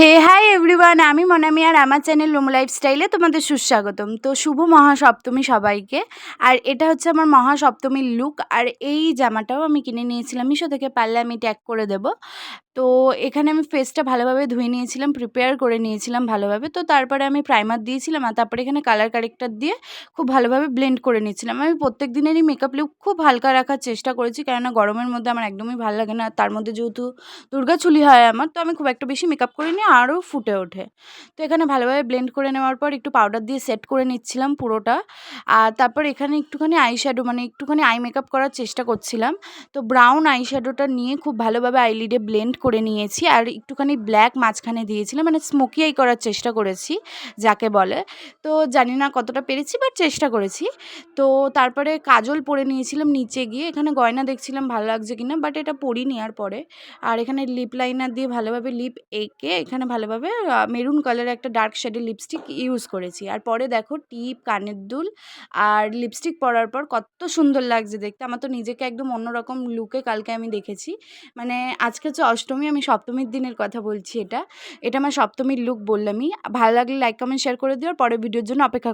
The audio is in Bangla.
হে হাই এভরিওয়ান, আমি মনামি আর আমার চ্যানেল লোমো লাইফস্টাইলে তোমাদের সুস্বাগতম। তো শুভ মহাসপ্তমী সবাইকে। আর এটা হচ্ছে আমার মহাসপ্তমীর লুক। আর এই জামাটাও আমি কিনে নিয়েছিলাম মিশো থেকে, পারলে আমি ট্যাগ করে দেব। তো এখানে আমি ফেসটা ভালোভাবে ধুয়ে নিয়েছিলাম, প্রিপেয়ার করে নিয়েছিলাম ভালোভাবে। তো তারপরে আমি প্রাইমার দিয়েছিলাম আর তারপরে এখানে কালার কারেক্টার দিয়ে খুব ভালোভাবে ব্লেন্ড করে নিচ্ছিলাম। আমি প্রত্যেক দিনেরই মেকআপ লুক খুব হালকা রাখার চেষ্টা করেছি, কেননা গরমের মধ্যে আমার একদমই ভালো লাগে না। আর তার মধ্যে যেহেতু দুর্গাচুলি হয় আমার, তো আমি খুব একটা বেশি মেকআপ করিনি, আরও ফুটে ওঠে। তো এখানে ভালোভাবে ব্লেন্ড করে নেওয়ার পর একটু পাউডার দিয়ে সেট করে নিচ্ছিলাম পুরোটা। আর তারপর এখানে একটুখানি আইশ্যাডো, মানে একটুখানি আই মেকআপ করার চেষ্টা করছিলাম। তো ব্রাউন আইশ্যাডোটা নিয়ে খুব ভালোভাবে আইলিডে ব্লেন্ড করে নিয়েছি। আর একটুখানি ব্ল্যাক মাঝখানে দিয়েছিলাম, মানে স্মোকি আই করার চেষ্টা করেছি যাকে বলে। তো জানি না কতটা পেরেছি, বাট চেষ্টা করেছি। তো তারপরে কাজল পরে নিয়েছিলাম নিচে গিয়ে। এখানে গয়না দেখছিলাম ভালো লাগছে কিনা, বাট এটা পরিনি আর পরে। আর এখানে লিপ লাইনার দিয়ে ভালোভাবে লিপ এঁকে এখানে ভালোভাবে মেরুন কালারের একটা ডার্ক শেডের লিপস্টিক ইউজ করেছি। আর পরে দেখো টিপ, কানের দুল আর লিপস্টিক পরার পর কত সুন্দর লাগছে দেখতে। আমার তো নিজেকে একদম অন্যরকম লুকে কালকে আমি দেখেছি। মানে আজকে হচ্ছে অষ্টমী, আমি সপ্তমীর দিনের কথা বলছি এটা। এটা আমার সপ্তমীর লুক বললামই। ভালো লাগলে লাইক, কমেন্ট, শেয়ার করে দিও। আর পরের ভিডিওর জন্য অপেক্ষা